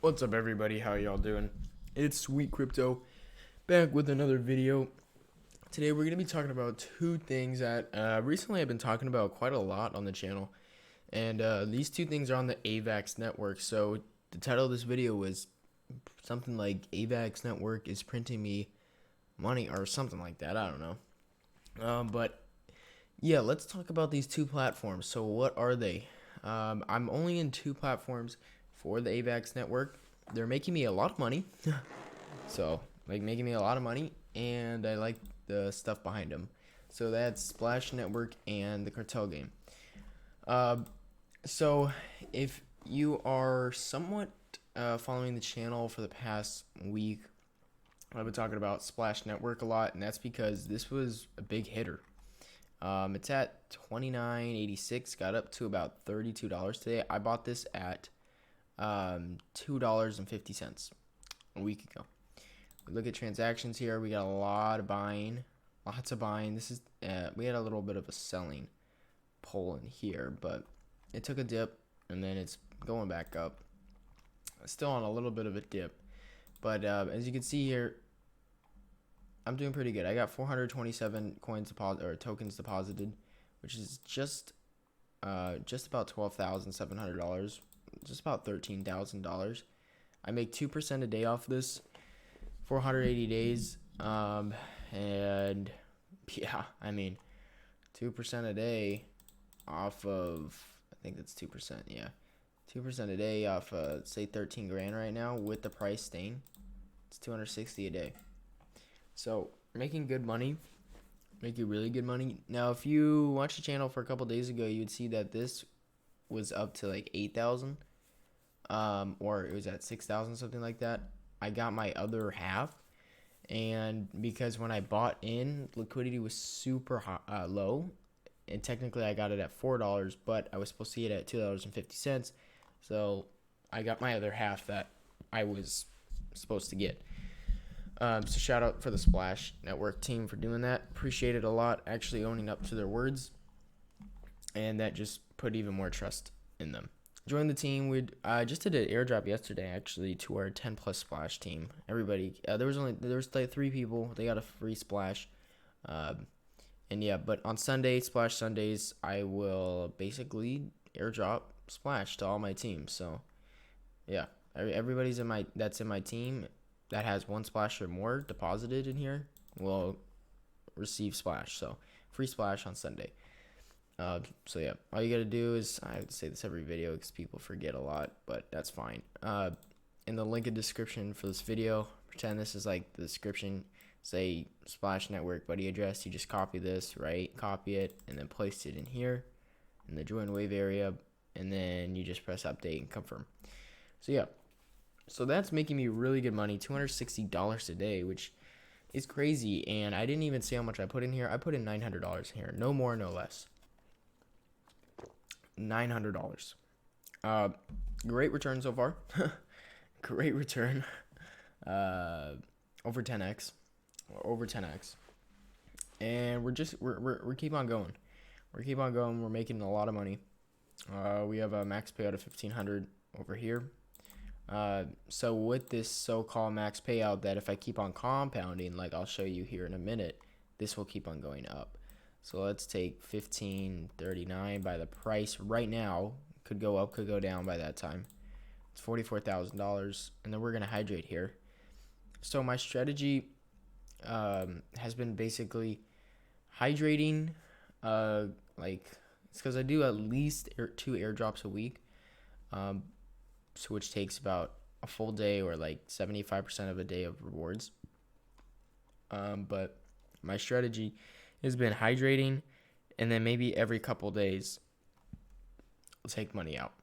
What's up, everybody? How y'all doing? It's Sweet Crypto back with another video. Today we're going to be talking about two things that recently I've been talking about quite a lot on the channel, and these two things are on the AVAX network. So the title of this video was something like AVAX network is printing me money or something like that. I don't know. But yeah, let's talk about these two platforms. So what are they? I'm only in two platforms for the AVAX network. They're making me a lot of money. So, like, making me a lot of money, and I like the stuff behind them. So that's Splash Network and the Cartel game. So if you are somewhat following the channel for the past week, I've been talking about Splash Network a lot, and that's because this was a big hitter. It's at $29.86, got up to about $32 today. I bought this at $2.50 a week ago. We look at transactions here. We got a lot of buying, lots of buying. This is we had a little bit of a selling pull in here, but it took a dip and then it's going back up. Still on a little bit of a dip, but as you can see here, I'm doing pretty good. I got 427 coins deposit or tokens deposited, which is just about $12,700, just about $13,000. I make 2% a day off this. 480 days, and yeah, I mean, 2% a day off of, I think that's 2%, yeah, 2% a day off, say 13 grand right now with the price staying, it's 260 a day. So making good money, making really good money. Now, if you watched the channel for a couple days ago, you would see that this was up to like 8,000, or it was at 6,000, something like that. I got my other half, and because when I bought in, liquidity was super low, and technically I got it at $4, but I was supposed to see it at $2.50, so I got my other half that I was supposed to get. So shout out for the Splash Network team for doing that. Appreciate it a lot, actually owning up to their words, and that just put even more trust in them. Join the team. We just did an airdrop yesterday, actually, to our 10 plus splash team. Everybody, there was like 3 people. They got a free splash, and yeah. But on Sunday, Splash Sundays, I will basically airdrop splash to all my teams. So yeah, everybody's that's in my team that has 1 splash or more deposited in here will receive splash. So free splash on Sunday. So yeah, all you gotta do is, I have to say this every video because people forget a lot, but that's fine. In the link in description for this video, pretend this is like the description, say Splash Network buddy address. You just copy this, right? Copy it and then place it in here in the join wave area, and then you just press update and confirm. So yeah, so that's making me really good money, $260 a day, which is crazy. And I didn't even say how much I put in here. I put in $900 in here, no more, no less. $900. Great return so far. Great return. Over 10x, and we're keep on going. We're making a lot of money. We have a max payout of 1,500 over here. So with this so-called max payout, that if I keep on compounding, like I'll show you here in a minute, this will keep on going up. So let's take 1539 by the price right now. Could go up, could go down by that time. It's $44,000, and then we're gonna hydrate here. So my strategy has been basically hydrating. Like, it's because I do at least 2 airdrops a week, so which takes about a full day or like 75% of a day of rewards. But my strategy has been hydrating, and then maybe every couple days I'll take money out.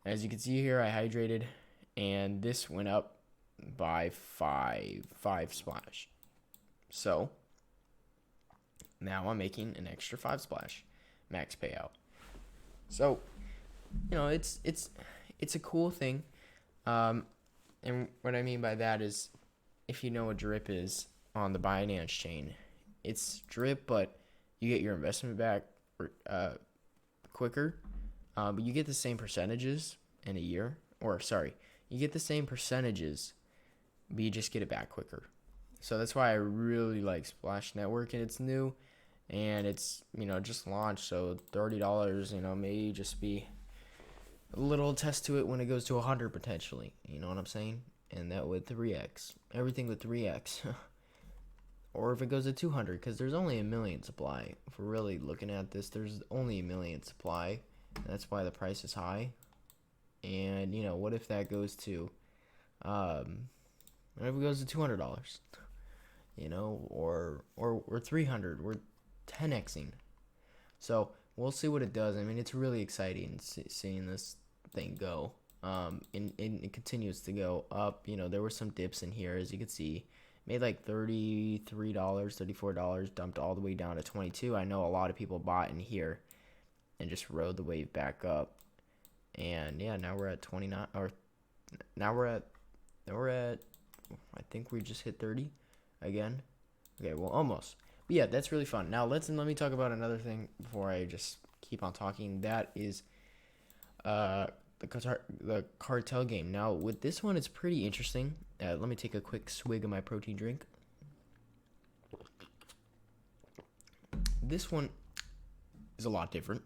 As you can see here, I hydrated, and this went up by five splash. So now I'm making an extra 5 splash max payout. So it's a cool thing. And what I mean by that is, if you know what drip is on the Binance chain, it's drip, but you get your investment back quicker. But you get the same percentages in a year, or sorry, You get the same percentages, but you just get it back quicker. So that's why I really like Splash Network, and it's new, and it's, just launched. So $30, may just be a little test to it when it goes to 100 potentially. You know what I'm saying? And that with 3x, everything with 3x. Or if it goes to 200, because there's only a million supply. If we're really looking at this, there's only a million supply. That's why the price is high. And what if that goes to, what if it goes to $200? Or 300. We're 10xing. So we'll see what it does. I mean, it's really exciting seeing this thing go. And it continues to go up. There were some dips in here, as you can see. Made like $33, $34, dumped all the way down to 22. I know a lot of people bought in here and just rode the wave back up. And yeah, now we're at 29, or now we're at I think we just hit 30 again. Okay, well, almost. But yeah, that's really fun. Now let me talk about another thing before I just keep on talking. That is the cartel game. Now with this one, it's pretty interesting. Let me take a quick swig of my protein drink. This one is a lot different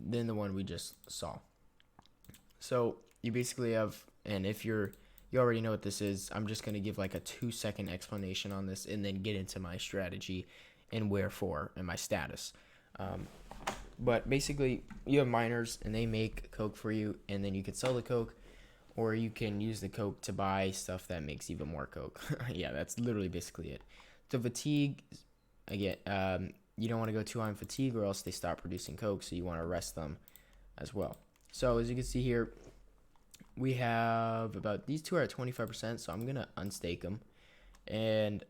than the one we just saw. So you basically have, and if you already know what this is, I'm just going to give like a 2-second explanation on this and then get into my strategy and wherefore and my status. But basically, you have miners and they make coke for you, and then you can sell the coke, or you can use the coke to buy stuff that makes even more coke. Yeah, that's literally basically it. So fatigue, again, you don't want to go too high on fatigue or else they stop producing coke, so you want to rest them as well. So as you can see here, we have these two are at 25%, so I'm going to unstake them. And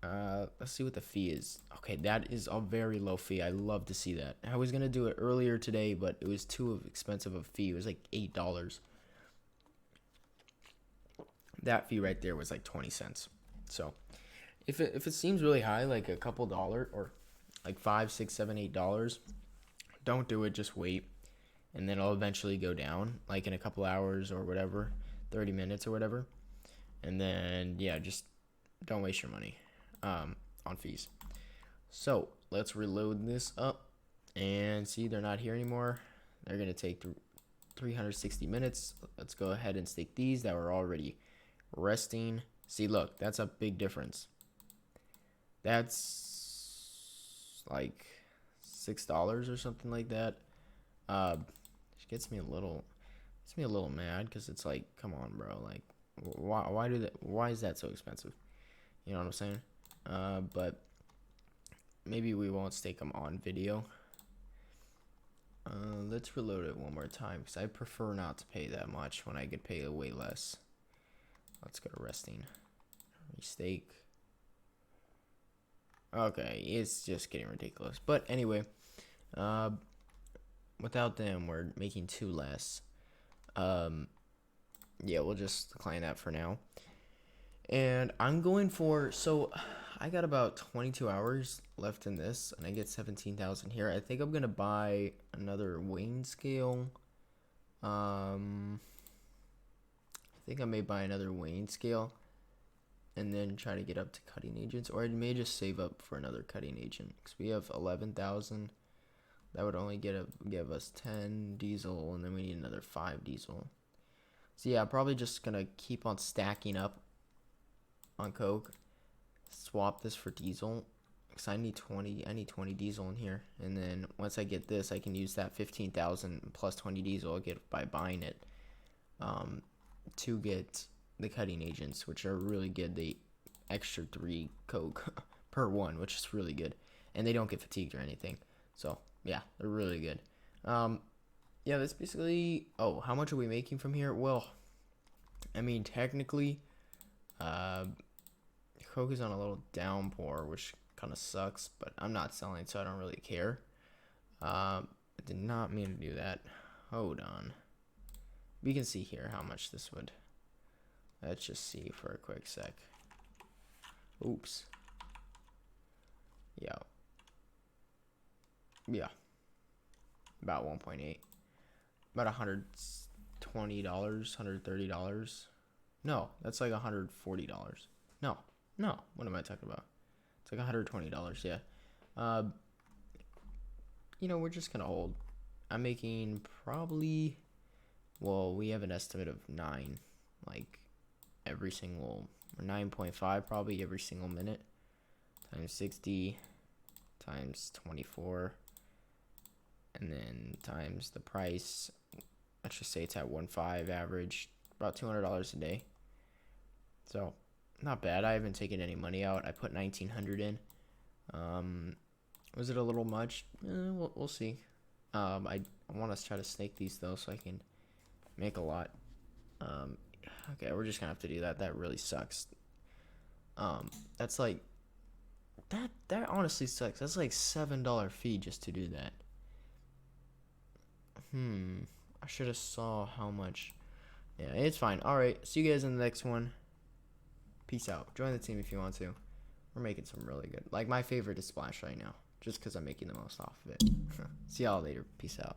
let's see what the fee is. Okay, that is a very low fee. I love to see that. I was going to do it earlier today, but it was too expensive of a fee. It was like $8. That fee right there was like 20 cents. So if it seems really high, like a couple dollars or like $5, $6, $7, $8, don't do it. Just wait, and then it'll eventually go down, like in a couple hours or whatever, 30 minutes or whatever. And then yeah, just don't waste your money on fees. So let's reload this up and see, they're not here anymore. They're gonna take 360 minutes. Let's go ahead and stake these that were already resting. See, look, that's a big difference. That's like $6 or something like that. It gets me a little mad, because it's like, come on, bro, like why is that so expensive? You know what I'm saying? But maybe we won't stake them on video. Let's reload it one more time, because I prefer not to pay that much when I could pay way less. Let's go to resting. Restake. Okay, it's just getting ridiculous. But anyway, without them, we're making 2 less. Yeah, we'll just decline that for now. And I'm going for, so I got about 22 hours left in this, and I get 17,000 here. I think I'm gonna buy another weighing scale. I think I may buy another weighing scale and then try to get up to cutting agents, or I may just save up for another cutting agent, because we have 11,000. That would only give us 10 diesel, and then we need another 5 diesel. So yeah, I'm probably just gonna keep on stacking up on coke, swap this for diesel, because I need 20 diesel in here, and then once I get this, I can use that 15,000 plus 20 diesel I get by buying it to get the cutting agents, which are really good. They extra 3 coke per one, which is really good, and they don't get fatigued or anything. So yeah, they're really good. Yeah, that's basically. Oh, how much are we making from here? Well, I mean, technically, coke is on a little downpour, which kind of sucks, but I'm not selling, so I don't really care. I did not mean to do that. Hold on. We can see here how much this would. Let's just see for a quick sec. Oops. Yeah. About 1.8. About 100. $130. No, that's like $140. No, no. What am I talking about? It's like $120. Yeah. We're just gonna hold. I'm making probably. Well, we have an estimate of 9, like every single, or 9.5 probably every single minute, times 60, times 24, and then times the price. Let's just say it's at 1.5 average, about $200 a day. So, not bad. I haven't taken any money out. I put 1,900 in. Was it a little much? We'll see. I want to try to snake these though, so I can make a lot. Okay, we're just gonna have to do that. That really sucks. That's like that honestly sucks. That's like $7 fee just to do that. I should have saw how much. Yeah, it's fine. All right, see you guys in the next one. Peace out. Join the team if you want to. We're making some really good. Like, my favorite is Splash right now, just because I'm making the most off of it. See y'all later. Peace out.